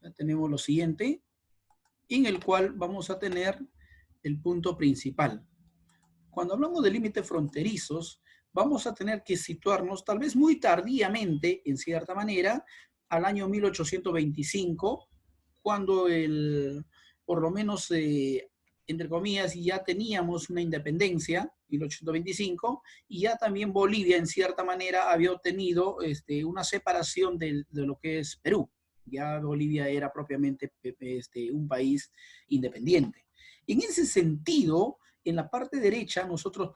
Ya tenemos lo siguiente, en el cual vamos a tener el punto principal. Cuando hablamos de límites fronterizos, vamos a tener que situarnos, tal vez muy tardíamente, en cierta manera, al año 1825, cuando por lo menos, entre comillas, ya teníamos una independencia, 1825, y ya también Bolivia, en cierta manera, había obtenido una separación de lo que es Perú. Ya Bolivia era propiamente un país independiente. En ese sentido, en la parte derecha nosotros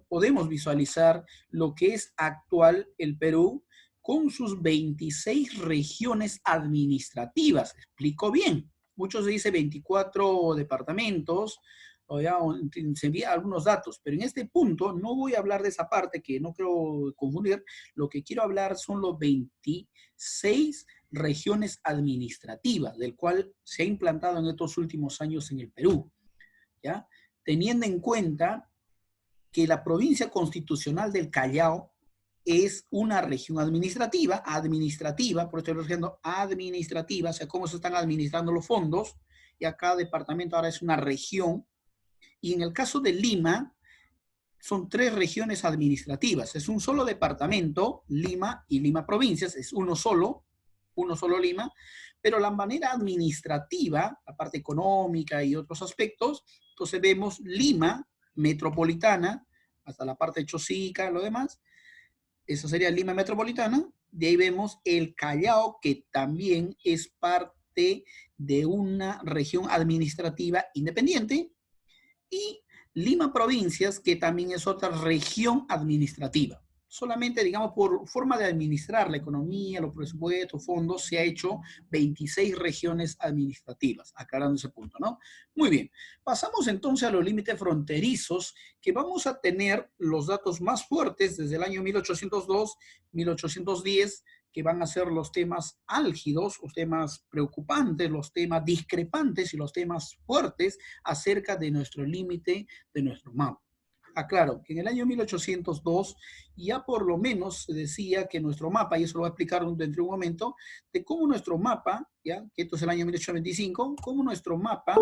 podemos visualizar lo que es actual el Perú con sus 26 regiones administrativas. ¿Explico bien? Muchos se dice 24 departamentos, o ya se envía algunos datos, pero en este punto no voy a hablar de esa parte que no quiero confundir. Lo que quiero hablar son los 26 regiones administrativas, del cual se ha implantado en estos últimos años en el Perú, ¿ya? Teniendo en cuenta que la provincia constitucional del Callao es una región administrativa, por eso estoy diciendo administrativa, o sea, cómo se están administrando los fondos, y cada departamento ahora es una región, y en el caso de Lima, son 3 regiones administrativas, es un solo departamento, Lima y Lima provincias, es uno solo Lima, pero la manera administrativa, la parte económica y otros aspectos, entonces vemos Lima metropolitana, hasta la parte de Chosica, lo demás, eso sería Lima metropolitana. De ahí vemos el Callao, que también es parte de una región administrativa independiente, y Lima provincias, que también es otra región administrativa. Solamente, digamos, por forma de administrar la economía, los presupuestos, fondos, se ha hecho 26 regiones administrativas, aclarando ese punto, ¿no? Muy bien. Pasamos entonces a los límites fronterizos, que vamos a tener los datos más fuertes desde el año 1802, 1810, que van a ser los temas álgidos, los temas preocupantes, los temas discrepantes y los temas fuertes acerca de nuestro límite, de nuestro mapa. Aclaro que en el año 1802 ya por lo menos se decía que nuestro mapa, y eso lo voy a explicar dentro de un momento, de cómo nuestro mapa, ya que esto es el año 1825, cómo nuestro mapa,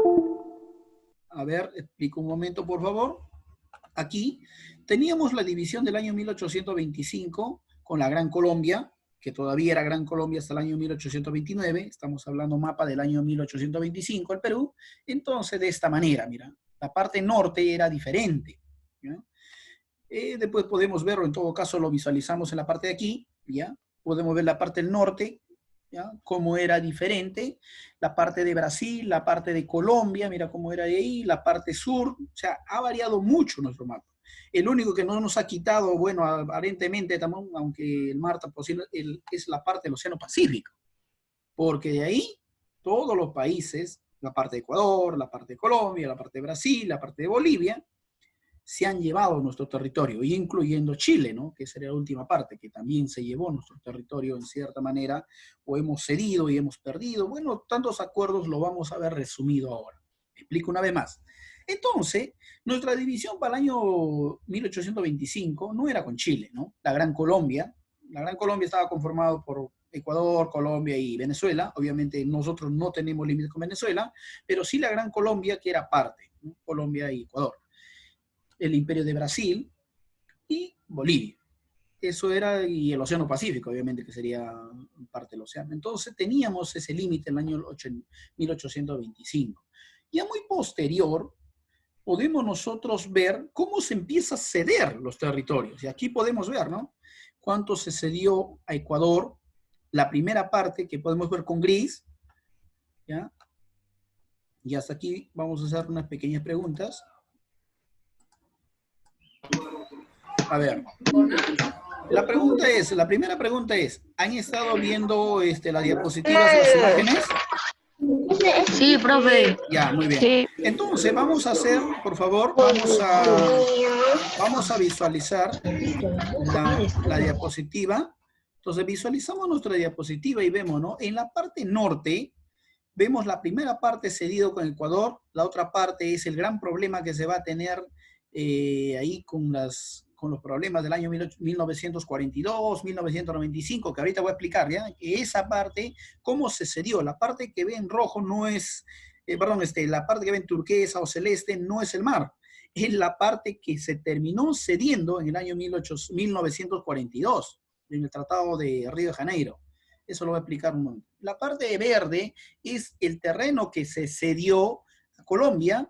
a ver, explico un momento por favor, aquí teníamos la división del año 1825 con la Gran Colombia, que todavía era Gran Colombia hasta el año 1829, estamos hablando mapa del año 1825, el Perú. Entonces, de esta manera, mira, la parte norte era diferente, ¿ya? Después podemos verlo, en todo caso lo visualizamos en la parte de aquí, ¿ya? Podemos ver la parte del norte, ¿ya? Cómo era diferente, la parte de Brasil, la parte de Colombia, mira cómo era de ahí, la parte sur, o sea, ha variado mucho nuestro mapa. El único que no nos ha quitado, bueno, aparentemente, aunque el mar es la parte del Océano Pacífico, porque de ahí todos los países, la parte de Ecuador, la parte de Colombia, la parte de Brasil, la parte de Bolivia, se han llevado nuestro territorio, incluyendo Chile, ¿no? Que sería la última parte, que también se llevó nuestro territorio en cierta manera, o hemos cedido y hemos perdido. Bueno, tantos acuerdos lo vamos a ver resumido ahora. Me explico una vez más. Entonces, nuestra división para el año 1825 no era con Chile, ¿no? La Gran Colombia estaba conformado por Ecuador, Colombia y Venezuela. Obviamente nosotros no tenemos límites con Venezuela, pero sí la Gran Colombia, que era parte, ¿no? Colombia y Ecuador. El Imperio de Brasil y Bolivia. Eso era, y el Océano Pacífico, obviamente, que sería parte del océano. Entonces teníamos ese límite en el año 1825. Ya muy posterior, podemos nosotros ver cómo se empieza a ceder los territorios. Y aquí podemos ver, ¿no? Cuánto se cedió a Ecuador, la primera parte que podemos ver con gris, ¿ya? Y hasta aquí vamos a hacer unas pequeñas preguntas. A ver, la primera pregunta es, ¿han estado viendo las diapositivas de las imágenes? Sí, profe. Ya, muy bien. Sí. Entonces, vamos a hacer, por favor, vamos a visualizar la diapositiva. Entonces, visualizamos nuestra diapositiva y vemos, ¿no? En la parte norte, vemos la primera parte cedido con Ecuador, la otra parte es el gran problema que se va a tener ahí con con los problemas del año 1942, 1995, que ahorita voy a explicar, ¿ya? Que esa parte, cómo se cedió. La parte que ve en rojo no es, la parte que ve en turquesa o celeste no es el mar. Es la parte que se terminó cediendo en el año 1942, en el Tratado de Río de Janeiro. Eso lo voy a explicar un momento. La parte verde es el terreno que se cedió a Colombia.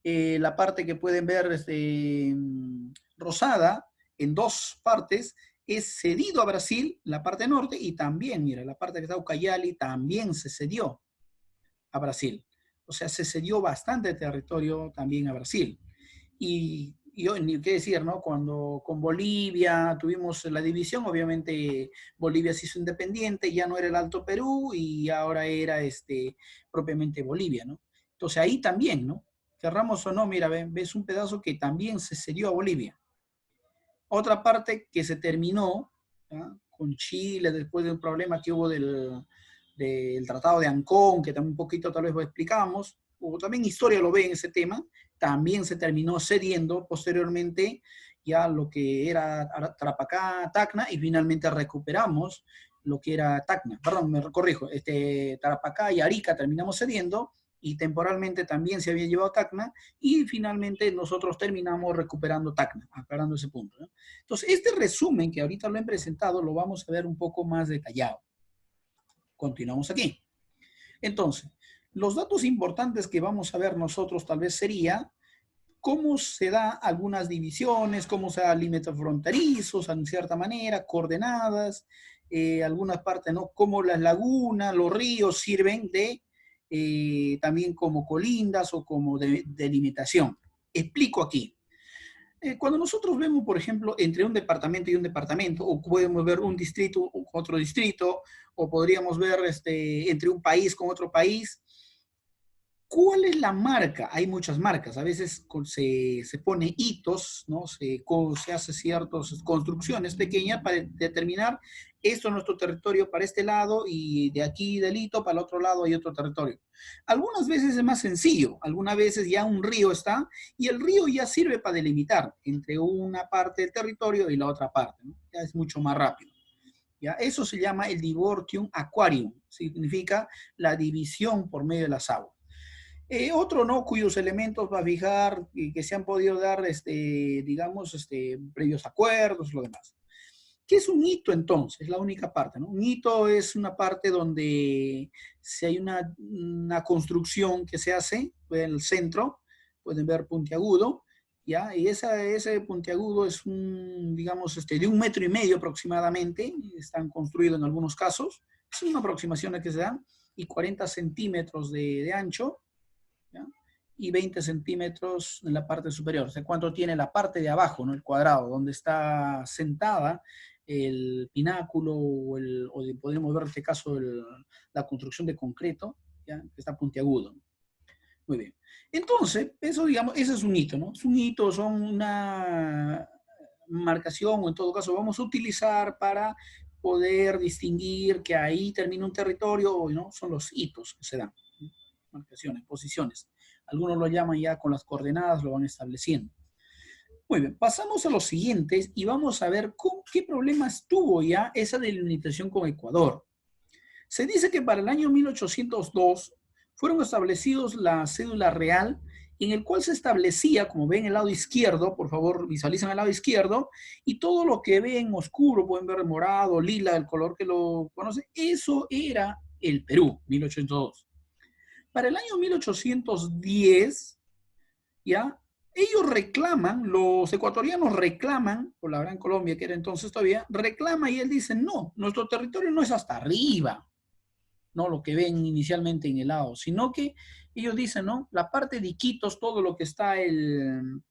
La parte que pueden ver rosada en dos partes es cedido a Brasil, la parte norte, y también, mira, la parte que está Ucayali también se cedió a Brasil. O sea, se cedió bastante territorio también a Brasil. Y ni qué decir, ¿no? Cuando con Bolivia tuvimos la división, obviamente Bolivia se hizo independiente, ya no era el Alto Perú y ahora era propiamente Bolivia, ¿no? Entonces ahí también, ¿no? Querramos o no, mira, ves un pedazo que también se cedió a Bolivia. Otra parte que se terminó, ¿ya? Con Chile, después de un problema que hubo del Tratado de Ancón, que también un poquito tal vez lo explicamos, o también historia lo ve en ese tema, también se terminó cediendo posteriormente ya lo que era Tarapacá, Tacna, y finalmente recuperamos lo que era Tacna, perdón, me corrijo, Tarapacá y Arica terminamos cediendo, y temporalmente también se había llevado Tacna, y finalmente nosotros terminamos recuperando Tacna, aclarando ese punto, ¿no? Entonces, este resumen que ahorita lo he presentado, lo vamos a ver un poco más detallado. Continuamos aquí. Entonces, los datos importantes que vamos a ver nosotros tal vez sería cómo se da algunas divisiones, cómo se da límites fronterizos, en cierta manera, coordenadas, algunas partes, ¿no? Cómo las lagunas, los ríos sirven de también como colindas o como delimitación. Explico aquí. Cuando nosotros vemos, por ejemplo, entre un departamento y un departamento, o podemos ver un distrito con otro distrito, o podríamos ver entre un país con otro país, ¿cuál es la marca? Hay muchas marcas. A veces se pone hitos, ¿no? Se hace ciertas construcciones pequeñas para determinar esto es nuestro territorio para este lado y de aquí del hito para el otro lado hay otro territorio. Algunas veces es más sencillo. Algunas veces ya un río está y el río ya sirve para delimitar entre una parte del territorio y la otra parte, ¿no? Ya es mucho más rápido. ¿Ya? Eso se llama el divortium aquarium. Significa la división por medio de las aguas. Otro, ¿no? Cuyos elementos va a fijar y que se han podido dar, digamos, previos acuerdos, lo demás. ¿Qué es un hito entonces? Es la única parte, ¿no? Un hito es una parte donde si hay una construcción que se hace en el centro, pueden ver puntiagudo, ¿ya? Y ese puntiagudo es digamos, de 1,5 metros aproximadamente, están construidos en algunos casos, son una aproximación que se dan, y 40 centímetros de ancho, ¿ya? Y 20 centímetros en la parte superior. O sea, ¿cuánto tiene la parte de abajo, ¿no? El cuadrado, donde está sentada el pináculo podríamos ver en este caso la construcción de concreto, ¿ya? Que está puntiagudo. Muy bien. Entonces, eso, digamos, ese es un hito, ¿no? Es un hito, son una marcación, o en todo caso vamos a utilizar para poder distinguir que ahí termina un territorio, ¿no? Son los hitos que se dan, ¿no? Marcaciones, posiciones. Algunos lo llaman ya con las coordenadas, lo van estableciendo. Muy bien, pasamos a los siguientes y vamos a ver qué problemas tuvo ya esa delimitación con Ecuador. Se dice que para el año 1802 fueron establecidos la cédula real en el cual se establecía, como ven el lado izquierdo, por favor visualizan el lado izquierdo, y todo lo que ven oscuro, pueden ver morado, lila, el color que lo conoce, eso era el Perú, 1802. Para el año 1810, ¿ya? Ellos reclaman, los ecuatorianos reclaman, por la Gran Colombia que era entonces todavía, reclama y él dice, no, nuestro territorio no es hasta arriba, no lo que ven inicialmente en el lado, sino que ellos dicen, no, la parte de Iquitos, todo lo que está el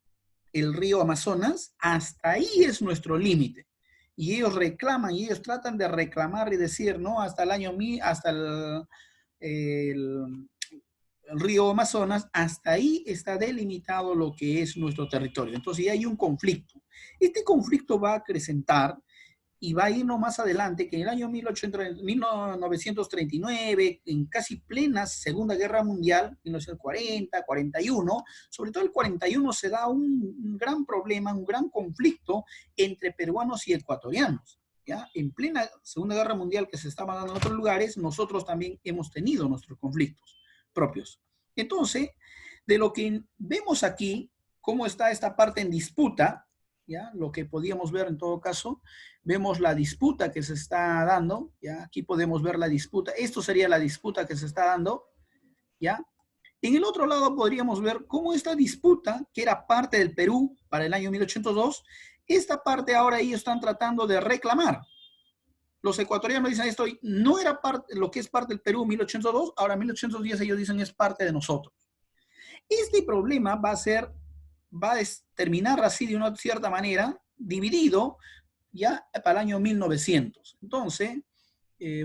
río Amazonas, hasta ahí es nuestro límite. Y ellos reclaman y ellos tratan de reclamar y decir, no, hasta el año, hasta el río Amazonas, hasta ahí está delimitado lo que es nuestro territorio. Entonces ya hay un conflicto. Este conflicto va a acrecentar y va a irnos más adelante, que en el año 1939, en casi plena Segunda Guerra Mundial, 1940, 41, sobre todo el 41 se da un gran problema, un gran conflicto entre peruanos y ecuatorianos. ¿Ya? En plena Segunda Guerra Mundial que se estaba dando en otros lugares, nosotros también hemos tenido nuestros conflictos propios. Entonces, de lo que vemos aquí, cómo está esta parte en disputa, ¿ya? Lo que podíamos ver en todo caso, vemos la disputa que se está dando, ¿ya? Aquí podemos ver la disputa, esto sería la disputa que se está dando, ¿ya? En el otro lado podríamos ver cómo esta disputa, que era parte del Perú para el año 1802, esta parte ahora ellos están tratando de reclamar. Los ecuatorianos dicen esto, no era parte, lo que es parte del Perú en 1802, ahora en 1810 ellos dicen es parte de nosotros. Este problema va a terminar así de una cierta manera, dividido ya para el año 1900. Entonces,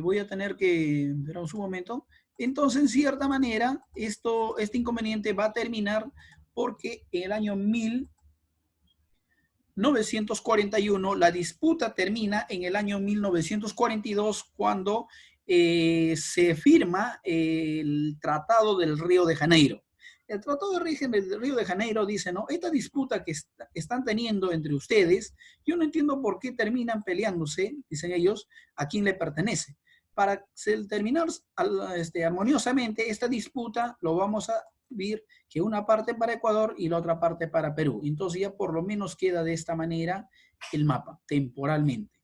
voy a tener que, espera un momento, entonces en cierta manera este inconveniente va a terminar porque en el año 1941 la disputa termina en el año 1942 cuando se firma el Tratado del Río de Janeiro. El Tratado del Río de Janeiro dice, ¿no? Esta disputa que están teniendo entre ustedes, yo no entiendo por qué terminan peleándose, dicen ellos, a quién le pertenece. Para terminar armoniosamente esta disputa, lo vamos a ver que una parte para Ecuador y la otra parte para Perú. Entonces ya por lo menos queda de esta manera el mapa, temporalmente.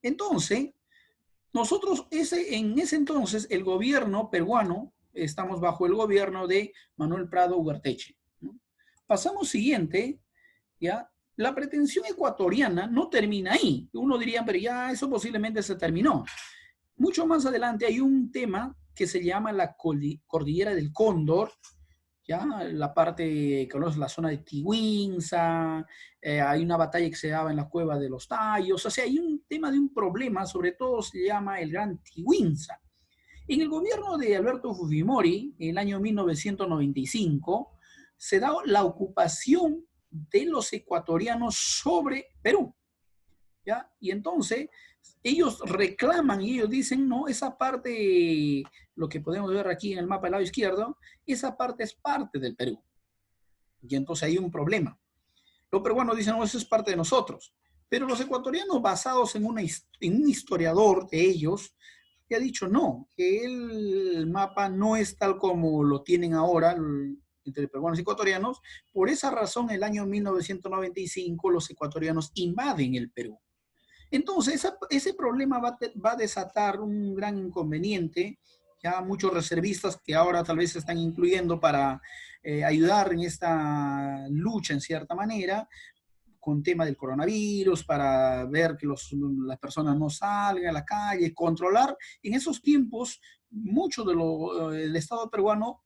Entonces, nosotros en ese entonces, el gobierno peruano, estamos bajo el gobierno de Manuel Prado Ugarteche, ¿no? Pasamos siguiente, ¿ya? La pretensión ecuatoriana no termina ahí. Uno diría, pero ya eso posiblemente se terminó. Mucho más adelante hay un tema que se llama la Cordillera del Cóndor, ¿ya? La parte, conoces la zona de Tiwinza, hay una batalla que se daba en la cueva de los Tallos, o sea, hay un tema de un problema, sobre todo se llama el Gran Tiwinza. En el gobierno de Alberto Fujimori, en el año 1995, se da la ocupación de los ecuatorianos sobre Perú, ¿ya? Y entonces ellos reclaman y ellos dicen, no, esa parte, lo que podemos ver aquí en el mapa del lado izquierdo, esa parte es parte del Perú. Y entonces hay un problema. Los peruanos dicen, no, eso es parte de nosotros. Pero los ecuatorianos, basados en un historiador de ellos, que ha dicho, no, que el mapa no es tal como lo tienen ahora entre peruanos y ecuatorianos. Por esa razón, en el año 1995, los ecuatorianos invaden el Perú. Entonces, ese problema va a desatar un gran inconveniente. Ya muchos reservistas que ahora tal vez se están incluyendo para ayudar en esta lucha en cierta manera, con tema del coronavirus, para ver que las personas no salgan a la calle, controlar. En esos tiempos, mucho del Estado peruano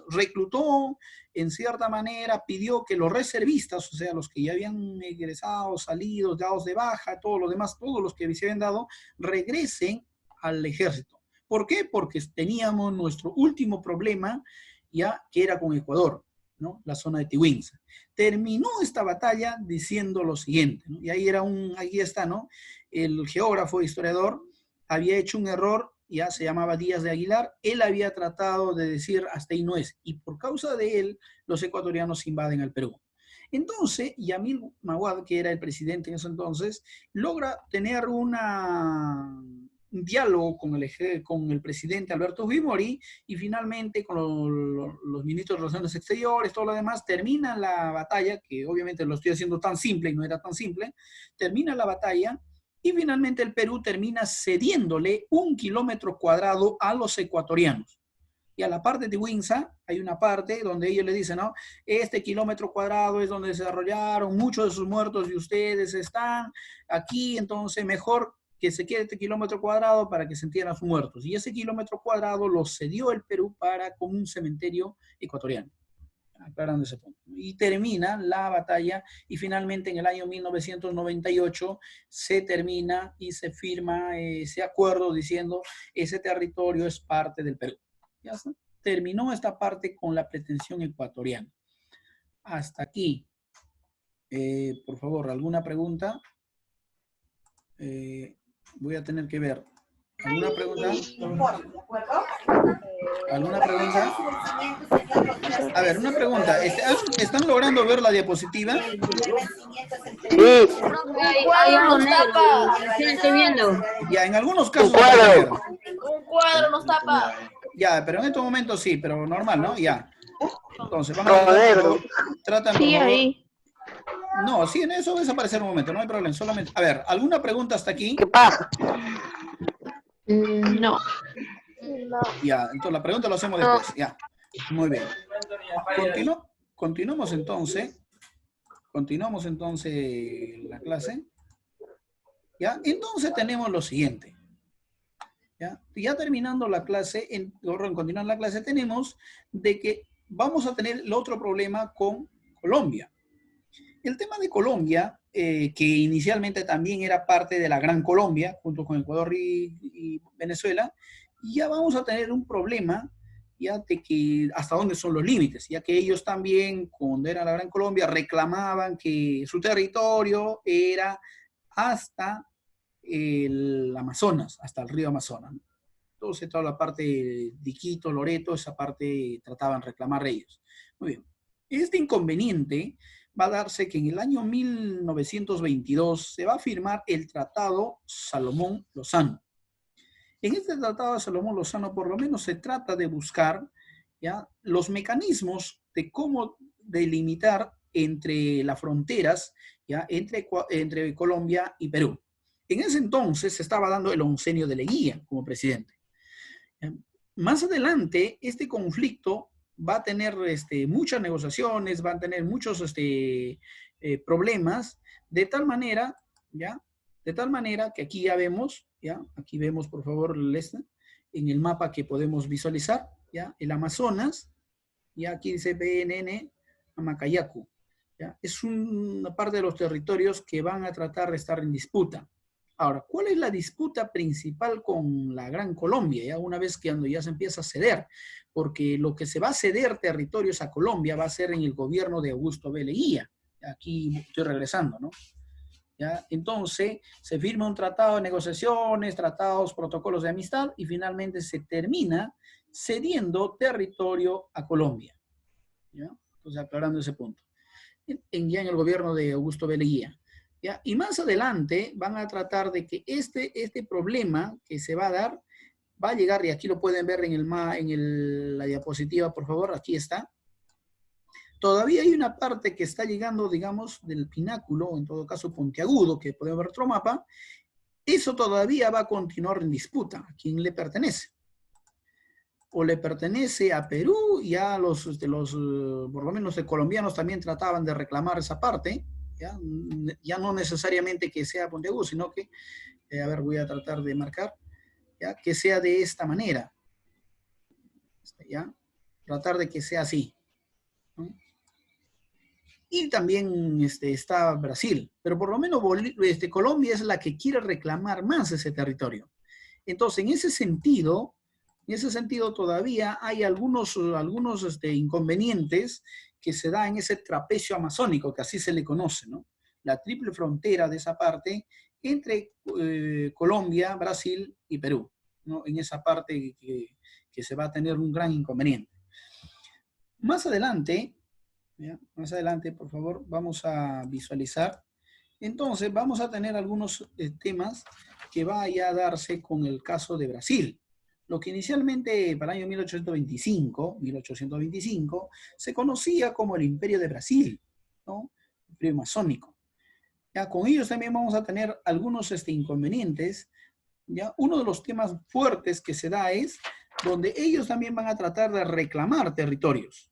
reclutó en cierta manera, pidió que los reservistas, o sea, los que ya habían egresado, salido, dados de baja, todos los demás, todos los que se habían dado, regresen al ejército. ¿Por qué? Porque teníamos nuestro último problema, ya que era con Ecuador, ¿no? La zona de Tiwinza. Terminó esta batalla diciendo lo siguiente, ¿no? Y ahí está, ¿no? El geógrafo, historiador, había hecho un error, ya se llamaba Díaz de Aguilar, él había tratado de decir hasta ahí no es, y por causa de él, los ecuatorianos invaden al Perú. Entonces, Yamil Mahuad, que era el presidente en ese entonces, logra tener un diálogo con el presidente Alberto Fujimori y finalmente con los ministros de Relaciones Exteriores, todo lo demás, termina la batalla, que obviamente lo estoy haciendo tan simple y no era tan simple, termina la batalla y finalmente el Perú termina cediéndole 1 kilómetro cuadrado a los ecuatorianos. Y a la parte de Tiwinza hay una parte donde ellos le dicen, ¿no? Este kilómetro cuadrado es donde se desarrollaron muchos de sus muertos y ustedes están aquí, entonces mejor que se quede este kilómetro cuadrado para que se entierren sus muertos. Y ese kilómetro cuadrado lo cedió el Perú como un cementerio ecuatoriano. Aclarando ese punto. Y termina la batalla y finalmente en el año 1998 se termina y se firma ese acuerdo diciendo ese territorio es parte del Perú. Ya está. Terminó esta parte con la pretensión ecuatoriana. Hasta aquí. Por favor, ¿alguna pregunta? voy a tener que ver. ¿Alguna pregunta? ¿Alguna pregunta? A ver, una pregunta. ¿Están logrando ver la diapositiva? Sí. Hay algo negro. Sí, estoy viendo. Ya, en algunos casos se puede ver. Un cuadro nos tapa. Ya, pero en estos momentos sí, pero normal, ¿no? Ya. Entonces, vamos a tratan, por Sí, favor. ahí. No, sí, en eso va a desaparecer un momento, no hay problema. Solamente, a ver, ¿alguna pregunta hasta aquí? ¿Qué pasa? No. Ya, entonces la pregunta lo hacemos después. Ya, muy bien. Continuamos entonces. Continuamos entonces la clase. Ya, entonces tenemos lo siguiente. Ya terminando la clase, continuando la clase, tenemos de que vamos a tener el otro problema con Colombia. El tema de Colombia, que inicialmente también era parte de la Gran Colombia, junto con Ecuador y Venezuela, ya vamos a tener un problema, ya de que hasta dónde son los límites, ya que ellos también, cuando era la Gran Colombia, reclamaban que su territorio era hasta el Amazonas, hasta el río Amazonas. Entonces, toda la parte de Quito, Loreto, esa parte trataban de reclamar ellos. Muy bien. Este inconveniente va a darse que en el año 1922 se va a firmar el Tratado Salomón-Lozano. En este Tratado de Salomón-Lozano, por lo menos se trata de buscar, ¿ya?, los mecanismos de cómo delimitar entre las fronteras, ¿ya?, entre Colombia y Perú. En ese entonces se estaba dando el oncenio de Leguía como presidente. Más adelante, este conflicto va a tener muchas negociaciones, va a tener muchos problemas, de tal manera, ¿ya? De tal manera que aquí ya vemos, ¿ya? Aquí vemos, por favor, en el mapa que podemos visualizar, ¿ya? El Amazonas, ya aquí dice PNN, Amacayacu, ¿ya? Es una parte de los territorios que van a tratar de estar en disputa. Ahora, ¿cuál es la disputa principal con la Gran Colombia? Ya una vez que ya se empieza a ceder, porque lo que se va a ceder territorios a Colombia va a ser en el gobierno de Augusto B. Leguía. Aquí estoy regresando, ¿no? ¿Ya? Entonces, se firma un tratado de negociaciones, tratados, protocolos de amistad, y finalmente se termina cediendo territorio a Colombia. ¿Ya? Entonces, aclarando ese punto. Ya en el gobierno de Augusto B. Leguía. ¿Ya? Y más adelante van a tratar de que este problema que se va a dar va a llegar, y aquí lo pueden ver la diapositiva, por favor, aquí está. Todavía hay una parte que está llegando, digamos, del pináculo, en todo caso puntiagudo, que podemos ver otro mapa. Eso todavía va a continuar en disputa. ¿A quién le pertenece? O le pertenece a Perú, y a por lo menos los colombianos también trataban de reclamar esa parte. Ya no necesariamente que sea puntiagudo, sino que, a ver, voy a tratar de marcar, ¿ya?, que sea de esta manera, ¿ya? Tratar de que sea así, ¿no? Y también está Brasil, pero por lo menos Colombia es la que quiere reclamar más ese territorio. Entonces, en ese sentido todavía hay algunos inconvenientes que se da en ese trapecio amazónico, que así se le conoce, ¿no? La triple frontera de esa parte entre Colombia, Brasil y Perú, ¿no? En esa parte que se va a tener un gran inconveniente. Más adelante, ¿ya?, más adelante, por favor, vamos a visualizar. Entonces, vamos a tener algunos temas que vaya a darse con el caso de Brasil. Lo que inicialmente para el año 1825, se conocía como el Imperio de Brasil, ¿no? El Imperio Masónico. Ya, con ellos también vamos a tener algunos inconvenientes. ¿Ya? Uno de los temas fuertes que se da es donde ellos también van a tratar de reclamar territorios,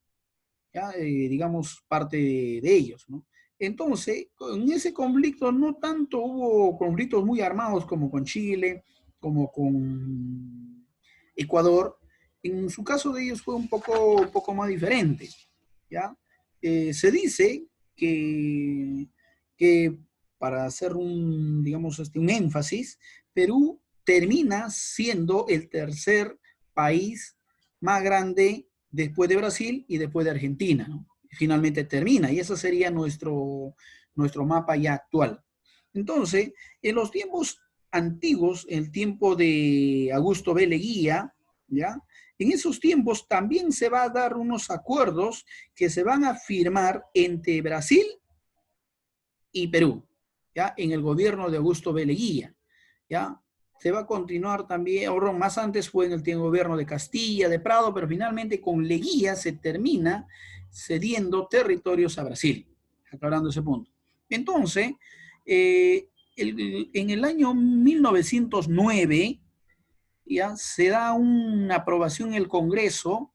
¿ya? Digamos, parte de ellos, ¿no? Entonces, en ese conflicto no tanto hubo conflictos muy armados como con Chile, como con Ecuador. En su caso de ellos fue un poco más diferente, ¿ya? Se dice que para hacer digamos, un énfasis, Perú termina siendo el tercer país más grande después de Brasil y después de Argentina, ¿no? Finalmente termina, y ese sería nuestro mapa ya actual. Entonces, en los tiempos antiguos, el tiempo de Augusto B. Leguía, ¿ya? En esos tiempos también se va a dar unos acuerdos que se van a firmar entre Brasil y Perú, ¿ya? En el gobierno de Augusto B. Leguía, ¿ya? Se va a continuar también, o más antes fue en el gobierno de Castilla, de Prado, pero finalmente con Leguía se termina cediendo territorios a Brasil, aclarando ese punto. Entonces, en el año 1909, ya se da una aprobación en el Congreso,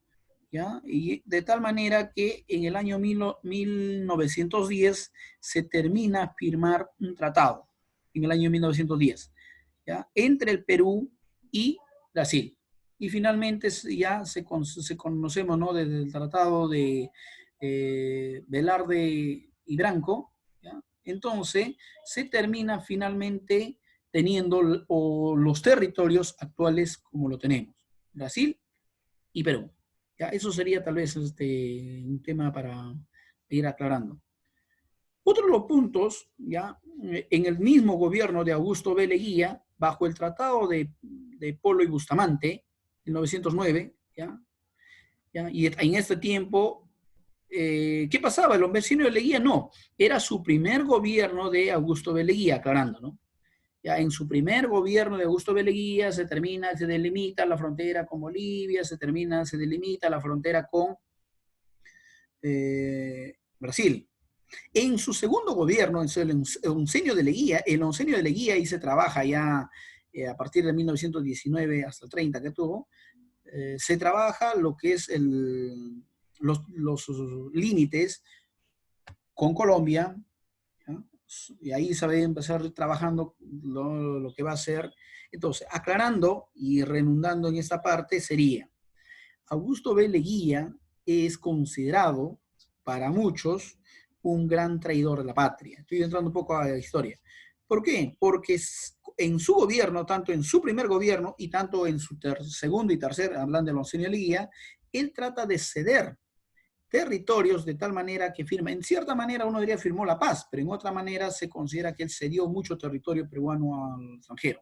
¿ya? Y de tal manera que en el año 1910 se termina a firmar un tratado, en el año 1910, ¿ya? Entre el Perú y Brasil. Y finalmente ya se conocemos, ¿no? Desde el tratado de Velarde y Branco, ¿ya? Entonces se termina finalmente teniendo los territorios actuales como lo tenemos, Brasil y Perú. ¿Ya? Eso sería tal vez un tema para ir aclarando. Otro de los puntos, ¿ya? En el mismo gobierno de Augusto B. Leguía, bajo el Tratado de Polo y Bustamante, en 1909, ¿ya? ¿Ya? Y en este tiempo, ¿qué pasaba? El vecino de Leguía no, era su primer gobierno de Augusto B. Leguía, aclarando, ¿no? Ya en su primer gobierno de Augusto B. Leguía se delimita la frontera con Bolivia, se delimita la frontera con Brasil. En su segundo gobierno, en el oncenio de Leguía, ahí se trabaja ya a partir de 1919 hasta el 30 que tuvo, se trabaja lo que es los límites con Colombia, ¿ya? Y ahí se va a empezar trabajando lo que va a ser. Entonces, aclarando y redundando en esta parte sería, Augusto B. Leguía es considerado para muchos un gran traidor de la patria. Estoy entrando un poco a la historia. ¿Por qué? Porque en su gobierno, tanto en su primer gobierno y tanto en su segundo y tercer, hablando de Monseñor Leguía, él trata de ceder territorios de tal manera que firma, en cierta manera uno diría firmó la paz, pero en otra manera se considera que él cedió mucho territorio peruano al extranjero.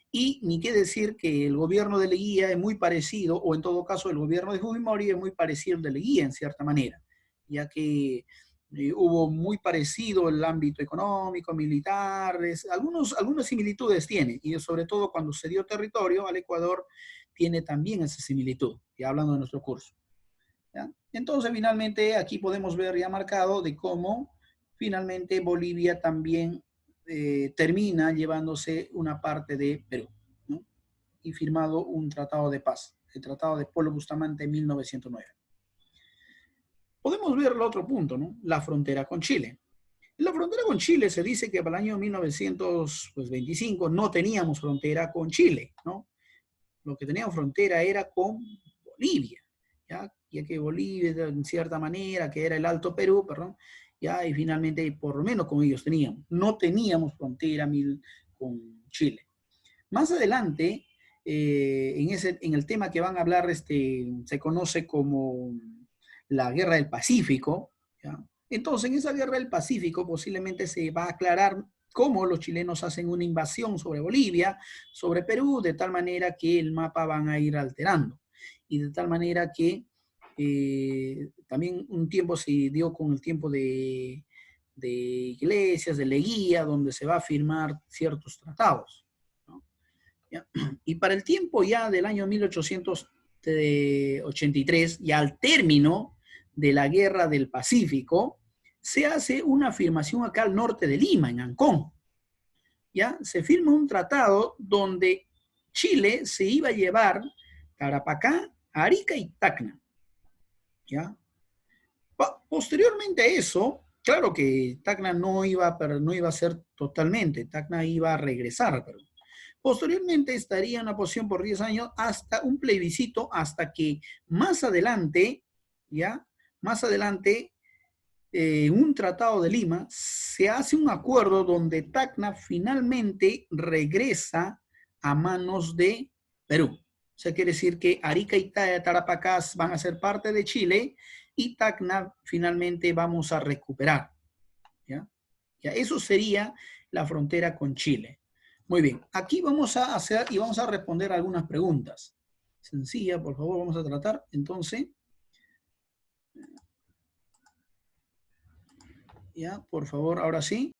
Y ni qué decir que el gobierno de Leguía es muy parecido, o en todo caso el gobierno de Fujimori es muy parecido al de Leguía en cierta manera, ya que hubo muy parecido el ámbito económico, militar, algunas similitudes tiene, y sobre todo cuando se dio territorio al Ecuador tiene también esa similitud, ya hablando de nuestro curso. ¿Ya? Entonces, finalmente, aquí podemos ver ya marcado de cómo finalmente Bolivia también termina llevándose una parte de Perú, ¿no? Y firmado un tratado de paz, el Tratado de Polo Bustamante en 1909. Podemos ver el otro punto, ¿no? La frontera con Chile. En la frontera con Chile se dice que para el año 1925 no teníamos frontera con Chile, ¿no? Lo que teníamos frontera era con Bolivia, ¿ya? Ya que Bolivia, en cierta manera, que era el Alto Perú, perdón, ya, y finalmente, por lo menos con ellos teníamos. No teníamos frontera con Chile. Más adelante, en el tema que van a hablar, se conoce como la Guerra del Pacífico, ¿ya? Entonces, en esa Guerra del Pacífico posiblemente se va a aclarar cómo los chilenos hacen una invasión sobre Bolivia, sobre Perú, de tal manera que el mapa van a ir alterando. Y de tal manera que también un tiempo se dio con el tiempo de Iglesias, de Leguía, donde se va a firmar ciertos tratados, ¿no? ¿Ya? Y para el tiempo ya del año 1883, ya al término de la Guerra del Pacífico, se hace una afirmación acá al norte de Lima, en Ancón. ¿Ya? Se firma un tratado donde Chile se iba a llevar Tarapacá, Arica y Tacna. ¿Ya? Posteriormente a eso, claro que Tacna no iba a ser totalmente, Tacna iba a regresar, pero posteriormente estaría en una posición por 10 años hasta un plebiscito, hasta que más adelante, ¿ya? Más adelante, un tratado de Lima, se hace un acuerdo donde Tacna finalmente regresa a manos de Perú. O sea, quiere decir que Arica y Tarapacá van a ser parte de Chile y Tacna finalmente vamos a recuperar. ¿Ya? Ya, eso sería la frontera con Chile. Muy bien, aquí vamos a hacer y vamos a responder algunas preguntas. Sencilla, por favor, vamos a tratar. Entonces, ya, por favor, ahora sí.